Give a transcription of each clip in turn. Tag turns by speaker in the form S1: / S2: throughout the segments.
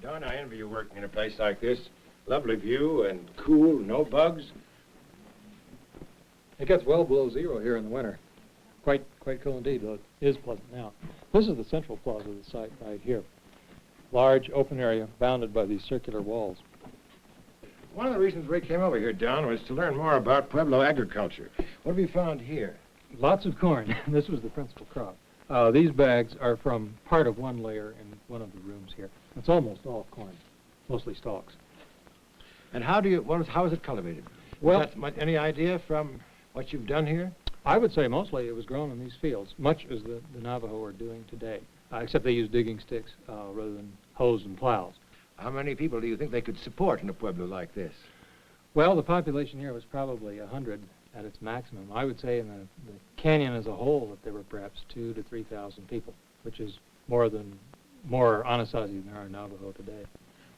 S1: Don, I envy you working in a place like this. Lovely view and cool, no bugs.
S2: It gets well below zero here in the winter. Quite cool indeed, though it is pleasant now. This is the central plaza of the site right here. Large open area bounded by these circular walls.
S1: One of the reasons we came over here, Don, was to learn more about Pueblo agriculture. What have you found here?
S2: Lots of corn. This was the principal crop. These bags are from part of one layer in one of the rooms here. It's almost all corn, mostly stalks.
S1: And how is it cultivated?
S2: Well,
S1: any idea from what you've done here?
S2: I would say mostly it was grown in these fields, much as the Navajo are doing today, except they use digging sticks rather than hoes and plows.
S1: How many people do you think they could support in a pueblo like this?
S2: Well, the population here was probably 100 at its maximum. I would say in the canyon as a whole that there were perhaps 2,000 to 3,000 people, which is more Anasazi than there are Navajo today.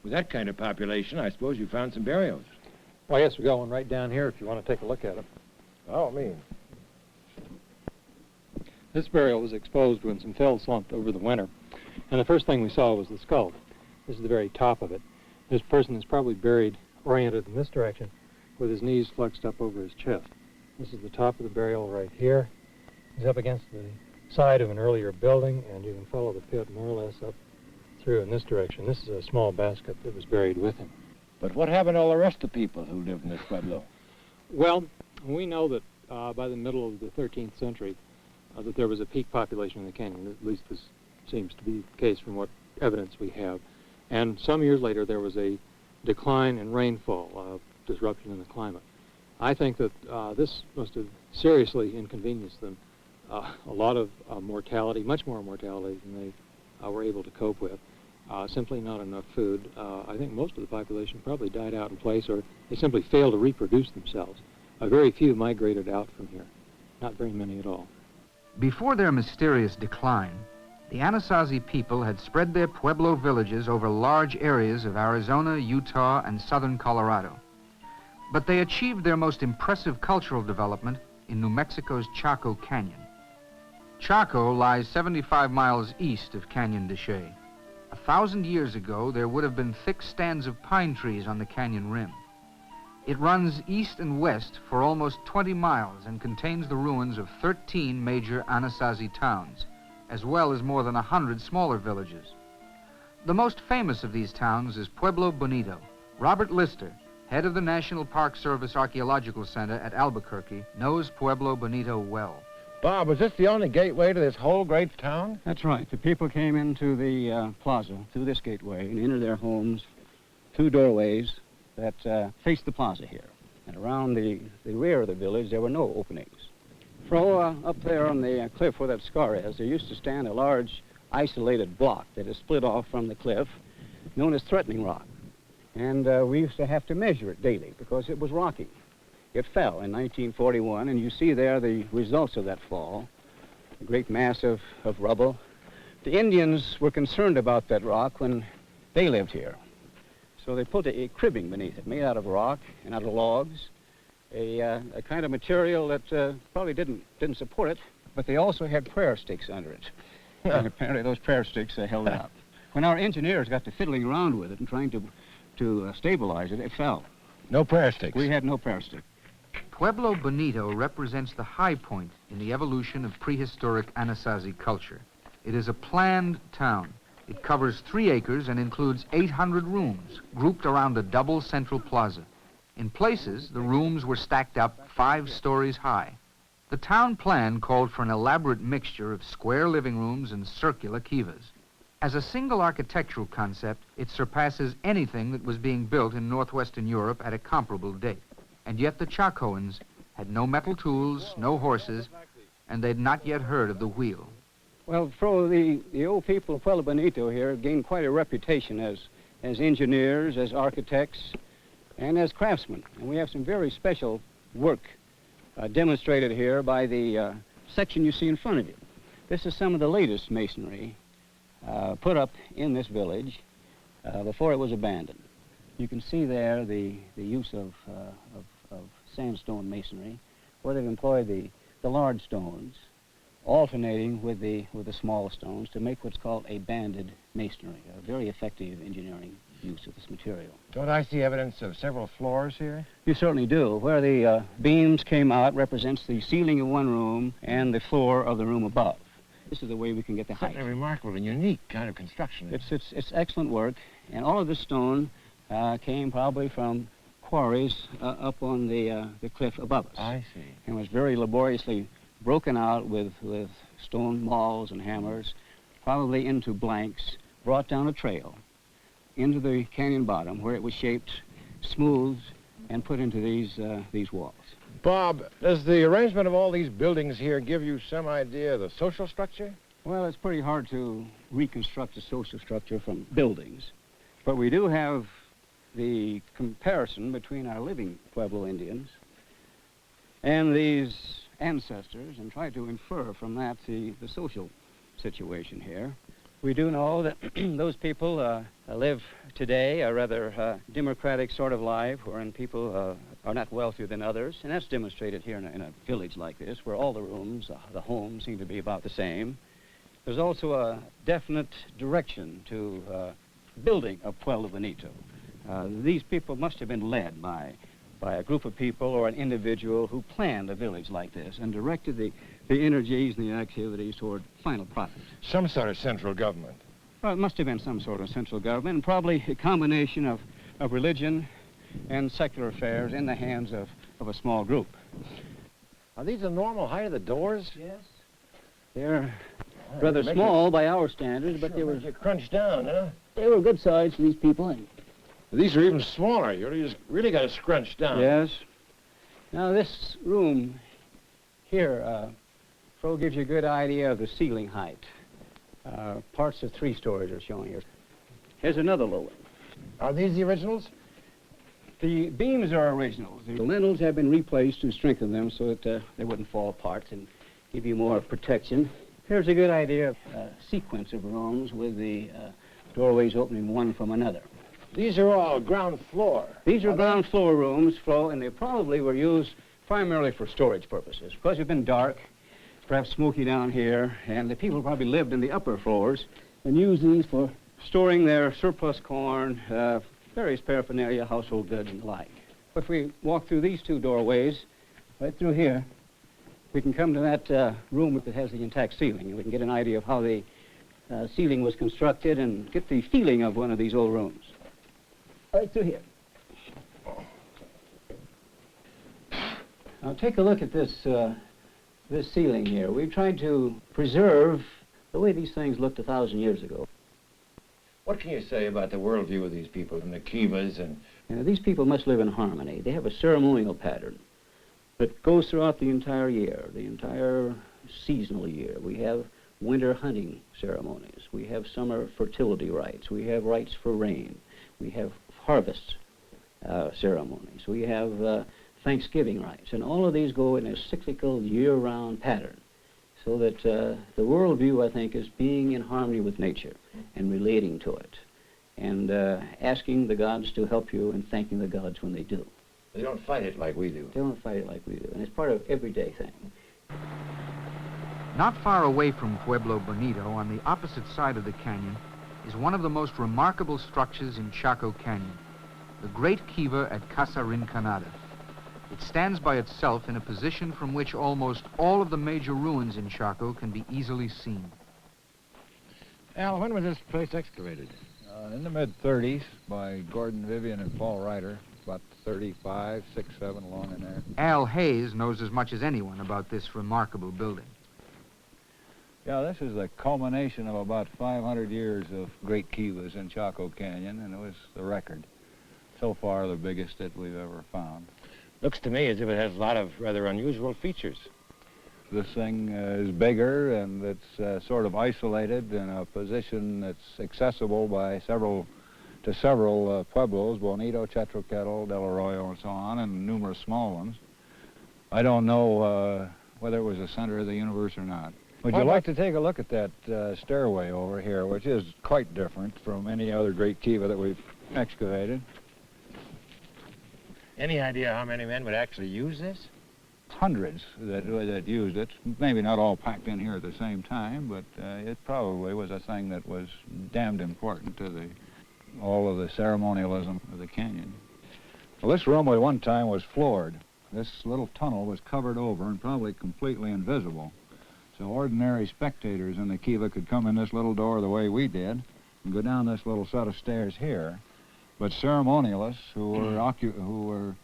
S1: With that kind of population, I suppose you found some burials.
S2: Well, yes, we got one right down here if you want to take a look at it.
S1: Oh, me.
S2: This burial was exposed when some fill slumped over the winter, and the first thing we saw was the skull. This is the very top of it. This person is probably buried oriented in this direction with his knees flexed up over his chest. This is the top of the burial right here. He's up against the side of an earlier building, and you can follow the pit more or less up through in this direction. This is a small basket that was buried with him.
S1: But what happened to all the rest of the people who lived in this pueblo?
S2: Well, we know that by the middle of the 13th century that there was a peak population in the canyon. At least this seems to be the case from what evidence we have. And some years later there was a decline in rainfall, disruption in the climate. I think that this must have seriously inconvenienced them. A lot of mortality, much more mortality than they were able to cope with. Simply not enough food. I think most of the population probably died out in place, or they simply failed to reproduce themselves. Very few migrated out from here, not very many at all.
S3: Before their mysterious decline, the Anasazi people had spread their Pueblo villages over large areas of Arizona, Utah, and southern Colorado. But they achieved their most impressive cultural development in New Mexico's Chaco Canyon. Chaco lies 75 miles east of Canyon de Chelly. 1,000 years ago, there would have been thick stands of pine trees on the canyon rim. It runs east and west for almost 20 miles and contains the ruins of 13 major Anasazi towns, as well as more than 100 smaller villages. The most famous of these towns is Pueblo Bonito. Robert Lister, head of the National Park Service Archaeological Center at Albuquerque, knows Pueblo Bonito well.
S1: Bob, was this the only gateway to this whole great town?
S4: That's right. The people came into the plaza through this gateway and entered their homes through doorways that faced the plaza here. And around the rear of the village, there were no openings. Up there on the cliff where that scar is, there used to stand a large isolated block that is split off from the cliff, known as Threatening Rock. And we used to have to measure it daily because it was rocking. It fell in 1941, and you see there the results of that fall, a great mass of rubble. The Indians were concerned about that rock when they lived here. So they put a cribbing beneath it, made out of rock and out of logs, a kind of material that probably didn't support it, but they also had prayer sticks under it. And apparently those prayer sticks held it up. When our engineers got to fiddling around with it and trying to stabilize it, it fell.
S1: No prayer sticks?
S4: We had no prayer stick.
S3: Pueblo Bonito represents the high point in the evolution of prehistoric Anasazi culture. It is a planned town. It covers 3 acres and includes 800 rooms, grouped around a double central plaza. In places, the rooms were stacked up 5 stories high. The town plan called for an elaborate mixture of square living rooms and circular kivas. As a single architectural concept, it surpasses anything that was being built in northwestern Europe at a comparable date. And yet the Chacoans had no metal tools, no horses, and they'd not yet heard of the wheel.
S4: Well, the old people of Pueblo Bonito here gained quite a reputation as engineers, as architects, and as craftsmen. And we have some very special work demonstrated here by the section you see in front of you. This is some of the latest masonry put up in this village before it was abandoned. You can see there the use of sandstone masonry, where they've employed the large stones, alternating with the small stones to make what's called a banded masonry, a very effective engineering use of this material.
S1: Don't I see evidence of several floors here?
S4: You certainly do. Where the beams came out represents the ceiling of one room and the floor of the room above. This is the way we can get the height.
S1: A remarkable and unique kind of construction.
S4: It's excellent work, and all of this stone came probably from quarries up on the cliff above us.
S1: I see.
S4: And was very laboriously broken out with stone mauls and hammers, probably into blanks, brought down a trail into the canyon bottom where it was shaped, smoothed, and put into these walls.
S1: Bob, does the arrangement of all these buildings here give you some idea of the social structure?
S4: Well, it's pretty hard to reconstruct a social structure from buildings, but we do have the comparison between our living Pueblo Indians and these ancestors and try to infer from that the social situation here. We do know that those people live today a rather democratic sort of life wherein people are not wealthier than others, and that's demonstrated here in a village like this where all the rooms, the homes seem to be about the same. There's also a definite direction to building of Pueblo Bonito. These people must have been led by a group of people or an individual who planned a village like this and directed the energies and the activities toward final product.
S1: Some sort of central government.
S4: Well, it must have been some sort of central government, and probably a combination of religion and secular affairs in the hands of a small group.
S1: Are these the normal height of the doors?
S4: Yes. They're rather small by our standards, but they were
S1: crunched down, huh?
S4: they were good size for these people. And
S1: these are even smaller. You just really got to scrunch down.
S4: yes. Now this room here, Fro gives you a good idea of the ceiling height. Parts of 3 stories are shown here. Here's another low one.
S1: Are these the originals?
S4: The beams are originals. The lintels have been replaced to strengthen them so that they wouldn't fall apart and give you more protection. Here's a good idea of a sequence of rooms with the doorways opening one from another.
S1: These are all ground floor.
S4: These are ground floor rooms, Flo, and they probably were used primarily for storage purposes. Because it's been dark, perhaps smoky down here, and the people probably lived in the upper floors and used these for storing their surplus corn, various paraphernalia, household goods, and the like. If we walk through these 2 doorways, right through here, we can come to that room that has the intact ceiling, and we can get an idea of how the ceiling was constructed and get the feeling of one of these old rooms. Right through here. Now take a look at this ceiling here. We've tried to preserve the way these things looked 1,000 years ago.
S1: What can you say about the worldview of these people and the kivas and...
S4: These people must live in harmony. They have a ceremonial pattern that goes throughout the entire year, the entire seasonal year. We have winter hunting ceremonies. We have summer fertility rites. We have rites for rain. We have harvest ceremonies. We have Thanksgiving rites. And all of these go in a cyclical, year-round pattern so that the worldview, I think, is being in harmony with nature and relating to it and asking the gods to help you and thanking the gods when they do.
S1: They don't fight it like we do.
S4: They don't fight it like we do, and it's part of everyday thing.
S3: Not far away from Pueblo Bonito, on the opposite side of the canyon, is one of the most remarkable structures in Chaco Canyon, the Great Kiva at Casa Rincanada. It stands by itself in a position from which almost all of the major ruins in Chaco can be easily seen.
S1: Al, when was this place excavated?
S5: In the mid-30s by Gordon Vivian and Paul Ryder, about 35, 6, 7 along in there.
S3: Al Hayes knows as much as anyone about this remarkable building.
S5: Yeah, this is the culmination of about 500 years of great kivas in Chaco Canyon, and it was the record. So far, the biggest that we've ever found.
S1: Looks to me as if it has a lot of rather unusual features.
S5: This thing is bigger, and it's sort of isolated in a position that's accessible by several pueblos, Bonito, Chetroquetl, Del Arroyo, and so on, and numerous small ones. I don't know whether it was the center of the universe or not. Would you like to take a look at that stairway over here, which is quite different from any other great kiva that we've excavated?
S1: Any idea how many men would actually use this?
S5: hundreds that used it. Maybe not all packed in here at the same time, but it probably was a thing that was damned important to all of the ceremonialism of the canyon. Well, this room at one time was floored. This little tunnel was covered over and probably completely invisible. So ordinary spectators in the kiva could come in this little door the way we did and go down this little set of stairs here. But ceremonialists who were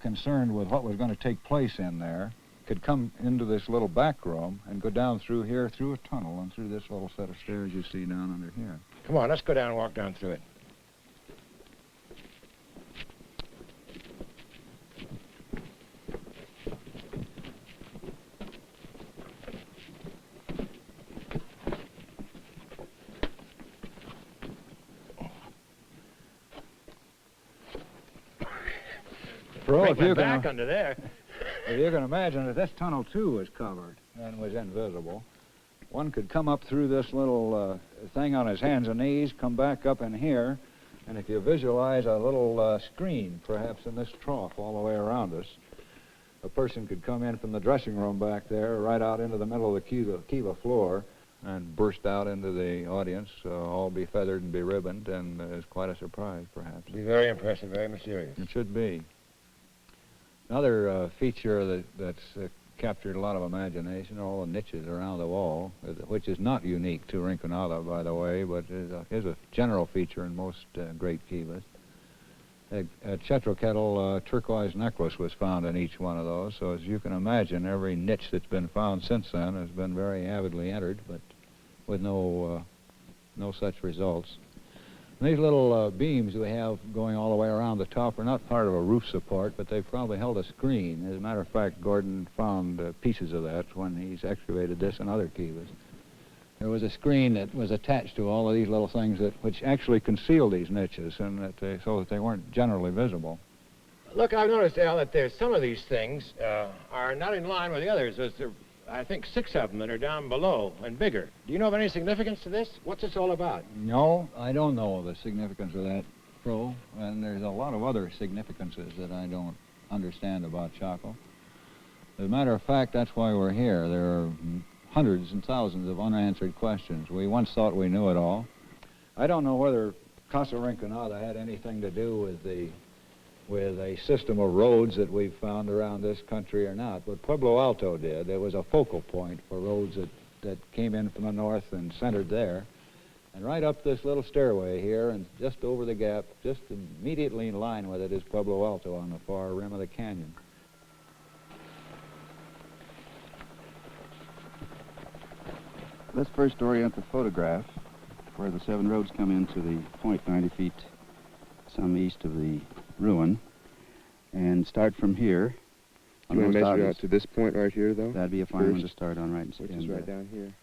S5: concerned with what was going to take place in there could come into this little back room and go down through here, through a tunnel, and through this little set of stairs you see down under here.
S1: Come on, let's go down and walk down through it.
S5: If you
S1: back under there.
S5: If you can imagine that this tunnel, too, was covered and was invisible, one could come up through this little thing on his hands and knees, come back up in here, and if you visualize a little screen, perhaps in this trough all the way around us, a person could come in from the dressing room back there, right out into the middle of the kiva floor, and burst out into the audience, all be feathered and be ribboned, and it's quite a surprise, perhaps.
S1: Be very impressive, very mysterious.
S5: It should be. Another feature that's captured a lot of imagination are all the niches around the wall, which is not unique to Rinconada, by the way, but is a general feature in most great kivas. A Chetroketl turquoise necklace was found in each one of those, so as you can imagine, every niche that's been found since then has been very avidly entered, but with no such results. And these little beams we have going all the way around the top are not part of a roof support, but they've probably held a screen. As a matter of fact, Gordon found pieces of that when he's excavated this and other kivas. There was a screen that was attached to all of these little things which actually concealed these niches, and so that they weren't generally visible.
S1: Look, I've noticed, Al, that there's some of these things are not in line with the others. There's, I think, 6 of them that are down below and bigger. Do you know of any significance to this? What's this all about?
S5: No, I don't know the significance of that, Pro, and there's a lot of other significances that I don't understand about Chaco. As a matter of fact, that's why we're here. There are hundreds and thousands of unanswered questions. We once thought we knew it all. I don't know whether Casa Rinconada had anything to do with a system of roads that we've found around this country or not, but Pueblo Alto did. It was a focal point for roads that came in from the north and centered there. And right up this little stairway here and just over the gap, just immediately in line with it, is Pueblo Alto on the far rim of the canyon.
S4: Let's first orient the photograph where the 7 roads come into the point 90 feet some east of the ruin, and start from here.
S6: I'm going to measure out to this point right here, though?
S4: That'd be a fine one to start on, right?
S6: Which is right down here.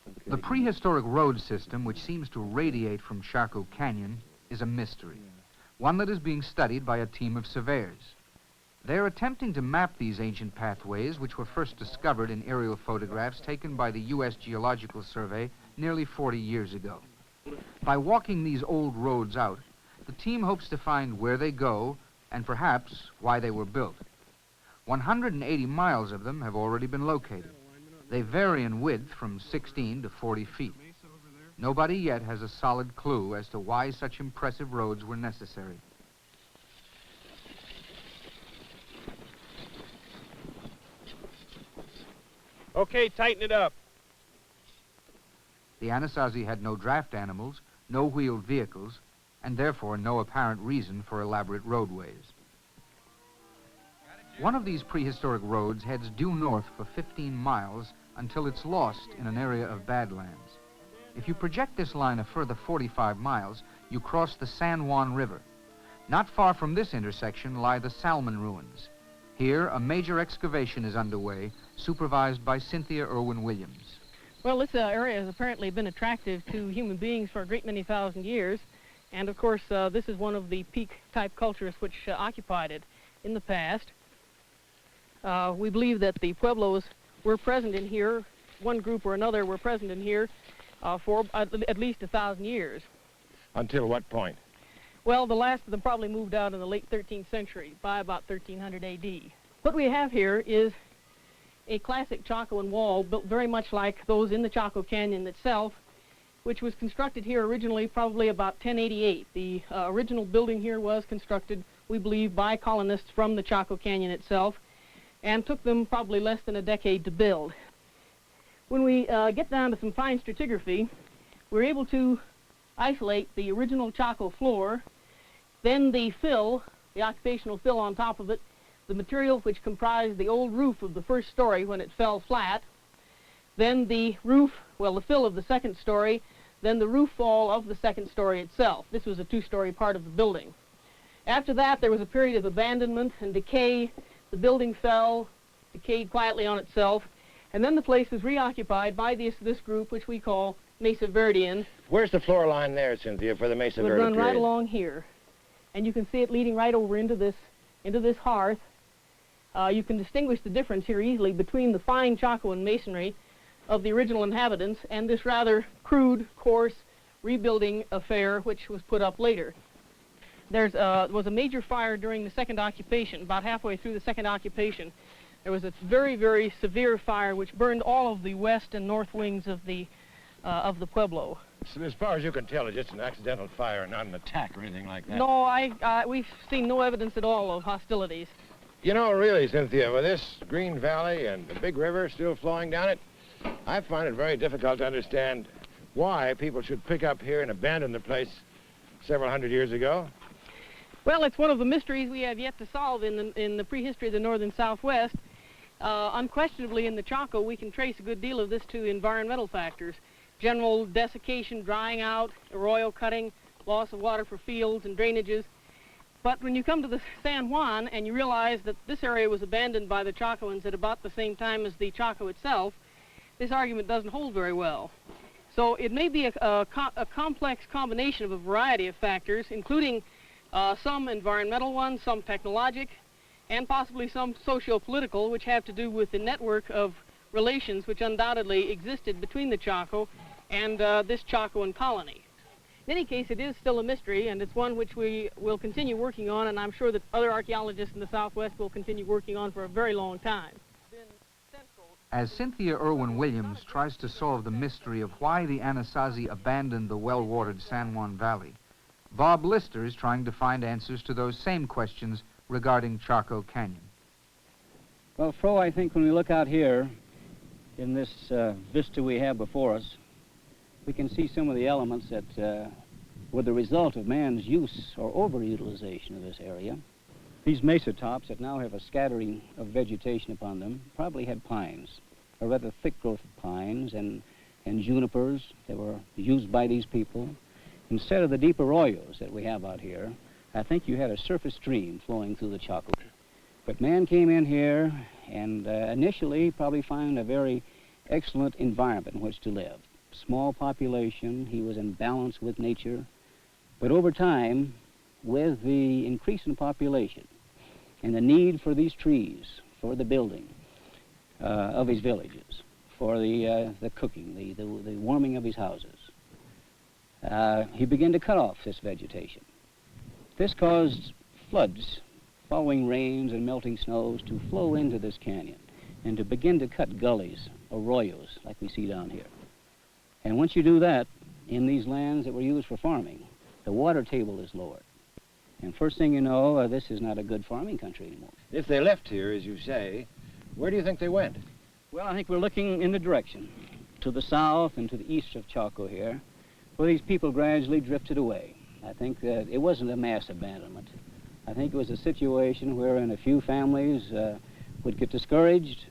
S6: Okay.
S3: The prehistoric road system, which seems to radiate from Chaco Canyon, is a mystery, one that is being studied by a team of surveyors. They're attempting to map these ancient pathways, which were first discovered in aerial photographs taken by the U.S. Geological Survey nearly 40 years ago. By walking these old roads out, the team hopes to find where they go and perhaps why they were built. 180 miles of them have already been located. They vary in width from 16 to 40 feet. Nobody yet has a solid clue as to why such impressive roads were necessary.
S7: Okay, tighten it up.
S3: The Anasazi had no draft animals, no wheeled vehicles, and therefore no apparent reason for elaborate roadways. One of these prehistoric roads heads due north for 15 miles until it's lost in an area of badlands. If you project this line a further 45 miles, you cross the San Juan River. Not far from this intersection lie the Salmon Ruins. Here, a major excavation is underway, supervised by Cynthia Irwin-Williams.
S8: Well, this area has apparently been attractive to human beings for a great many thousand years. And, of course, this is one of the peak-type cultures which occupied it in the past. We believe that the Pueblos were present in here, one group or another were present in here for at least 1,000 years.
S1: Until what point?
S8: Well, the last of them probably moved out in the late 13th century, by about 1300 A.D. What we have here is a classic Chacoan wall built very much like those in the Chaco Canyon itself, which was constructed here originally probably about 1088. The original building here was constructed, we believe, by colonists from the Chaco Canyon itself, and took them probably less than a decade to build. When we get down to some fine stratigraphy, we're able to isolate the original Chaco floor, then the fill, the occupational fill on top of it, the material which comprised the old roof of the first story when it fell flat, then the roof, well, the fill of the second story, then the roof fall of the second story itself. This was a two-story part of the building. After that, there was a period of abandonment and decay. The building fell, decayed quietly on itself, and then the place was reoccupied by this group, which we call Mesa Verdean.
S1: Where's the floor line there, Cynthia, for the Mesa Verde
S8: It would run
S1: period?
S8: right along here, and you can see it leading right over into this hearth. You can distinguish the difference here easily between the fine Chacoan masonry of the original inhabitants and this rather crude, coarse rebuilding affair which was put up later. There was a major fire during the second occupation. About halfway through the second occupation, there was a very, very severe fire which burned all of the west and north wings of the Pueblo.
S1: So as far as you can tell, it's just an accidental fire, not an attack or anything like that.
S8: No, we've seen no evidence at all of hostilities.
S1: You know, really, Cynthia, with this green valley and the big river still flowing down it, I find it very difficult to understand why people should pick up here and abandon the place several hundred years ago.
S8: Well, it's one of the mysteries we have yet to solve in the prehistory of the northern Southwest. Unquestionably, in the Chaco, we can trace a good deal of this to environmental factors. General desiccation, drying out, arroyo cutting, loss of water for fields and drainages. But when you come to the San Juan and you realize that this area was abandoned by the Chacoans at about the same time as the Chaco itself, this argument doesn't hold very well. So it may be a complex combination of a variety of factors, including some environmental ones, some technologic, and possibly some socio-political, which have to do with the network of relations which undoubtedly existed between the Chaco and this Chacoan colony. In any case, it is still a mystery, and it's one which we will continue working on, and I'm sure that other archaeologists in the Southwest will continue working on for a very long time.
S3: As Cynthia Irwin Williams tries to solve the mystery of why the Anasazi abandoned the well-watered San Juan Valley, Bob Lister is trying to find answers to those same questions regarding Chaco Canyon.
S4: Well, Fro, I think when we look out here in this vista we have before us, we can see some of the elements that were the result of man's use or overutilization of this area. These mesa tops that now have a scattering of vegetation upon them probably had pines, a rather thick growth of pines and junipers that were used by these people. Instead of the deep arroyos that we have out here, I think you had a surface stream flowing through the Chaco. But man came in here and initially probably found a very excellent environment in which to live. Small population, he was in balance with nature. But over time, with the increase in population and the need for these trees, for the building of his villages, for the cooking, the warming of his houses, he began to cut off this vegetation. This caused floods, following rains and melting snows, to flow into this canyon and to begin to cut gullies, arroyos, like we see down here. And once you do that, in these lands that were used for farming, the water table is lowered. And first thing you know, this is not a good farming country anymore.
S1: If they left here, as you say, where do you think they went?
S4: Well, I think we're looking in the direction to the south and to the east of Chaco here, where these people gradually drifted away. I think that it wasn't a mass abandonment. I think it was a situation wherein a few families would get discouraged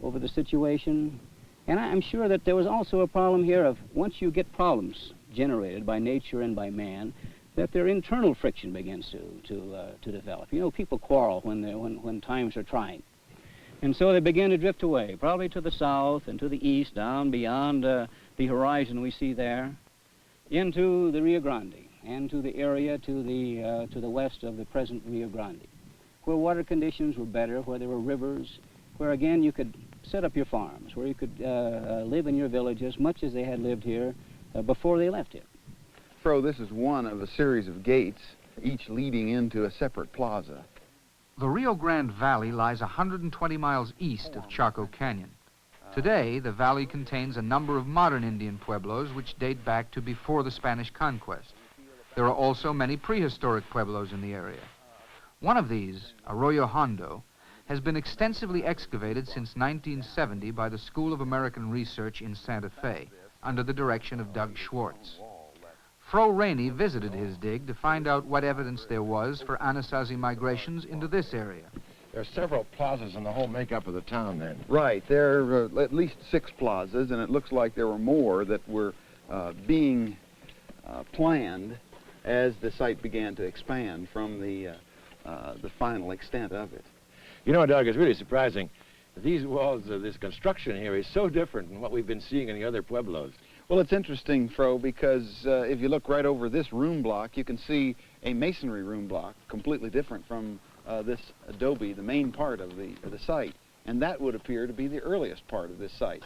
S4: over the situation. And I'm sure that there was also a problem here of once you get problems generated by nature and by man, that their internal friction begins to develop. You know, people quarrel when times are trying. And so they begin to drift away, probably to the south and to the east, down beyond the horizon we see there, into the Rio Grande and to the area to the west of the present Rio Grande, where water conditions were better, where there were rivers, where again you could set up your farms, where you could live in your villages much as they had lived here before they left here.
S6: Fro, this is one of a series of gates, each leading into a separate plaza.
S3: The Rio Grande Valley lies 120 miles east of Chaco Canyon. Today, the valley contains a number of modern Indian pueblos which date back to before the Spanish conquest. There are also many prehistoric pueblos in the area. One of these, Arroyo Hondo, has been extensively excavated since 1970 by the School of American Research in Santa Fe, under the direction of Doug Schwartz. Fro Rainey visited his dig to find out what evidence there was for Anasazi migrations into this area.
S1: There are several plazas in the whole makeup of the town then.
S9: Right. There are at least 6 plazas, and it looks like there were more that were being planned as the site began to expand from the final extent of it.
S1: You know, Doug, it's really surprising. These walls, this construction here is so different than what we've been seeing in the other pueblos.
S9: Well, it's interesting, Fro, because if you look right over this room block, you can see a masonry room block, completely different from this adobe, the main part of the site. And that would appear to be the earliest part of this site.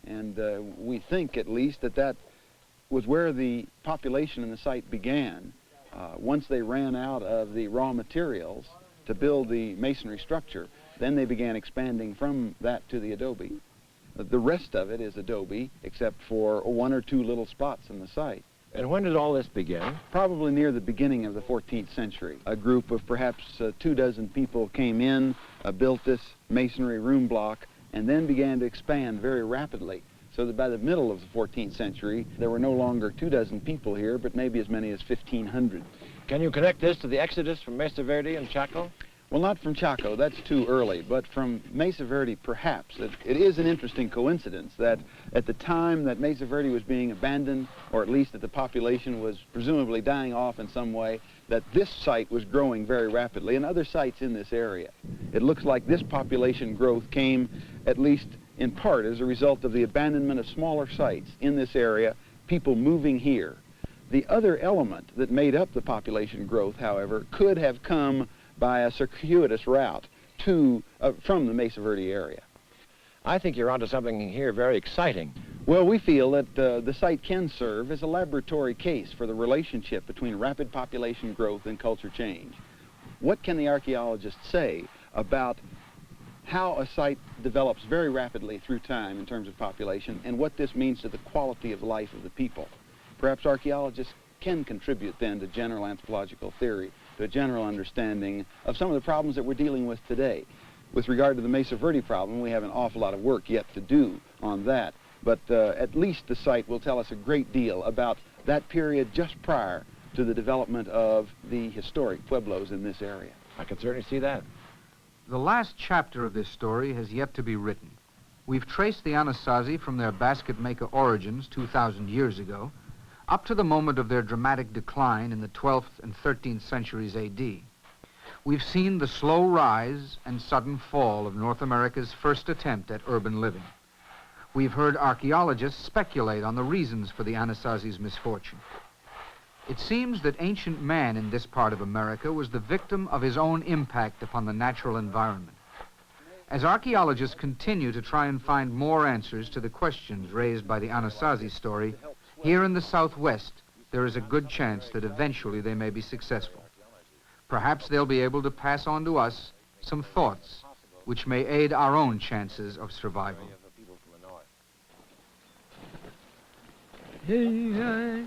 S9: And we think, at least, that that was where the population in the site began. Once they ran out of the raw materials to build the masonry structure, then they began expanding from that to the adobe. The rest of it is adobe, except for 1 or 2 little spots in the site.
S1: And when did all this begin?
S9: Probably near the beginning of the 14th century. A group of perhaps 24 people came in, built this masonry room block, and then began to expand very rapidly. So that by the middle of the 14th century, there were no longer 24 people here, but maybe as many as 1,500.
S1: Can you connect this to the exodus from Mesa Verde and Chaco?
S9: Well, not from Chaco, that's too early, but from Mesa Verde, perhaps. It is an interesting coincidence that at the time that Mesa Verde was being abandoned, or at least that the population was presumably dying off in some way, that this site was growing very rapidly, and other sites in this area. It looks like this population growth came, at least in part, as a result of the abandonment of smaller sites in this area, people moving here. The other element that made up the population growth, however, could have come by a circuitous route from the Mesa Verde area.
S1: I think you're onto something here very exciting.
S9: Well, we feel that the site can serve as a laboratory case for the relationship between rapid population growth and culture change. What can the archaeologist say about how a site develops very rapidly through time in terms of population and what this means to the quality of life of the people? Perhaps archaeologists can contribute then to general anthropological theory, to a general understanding of some of the problems that we're dealing with today. With regard to the Mesa Verde problem, we have an awful lot of work yet to do on that, but at least the site will tell us a great deal about that period just prior to the development of the historic pueblos in this area.
S1: I can certainly see that.
S3: The last chapter of this story has yet to be written. We've traced the Anasazi from their basket maker origins 2,000 years ago up to the moment of their dramatic decline in the 12th and 13th centuries A.D. We've seen the slow rise and sudden fall of North America's first attempt at urban living. We've heard archaeologists speculate on the reasons for the Anasazi's misfortune. It seems that ancient man in this part of America was the victim of his own impact upon the natural environment. As archaeologists continue to try and find more answers to the questions raised by the Anasazi story, here in the Southwest, there is a good chance that eventually they may be successful. Perhaps they'll be able to pass on to us some thoughts which may aid our own chances of survival.
S10: Hey,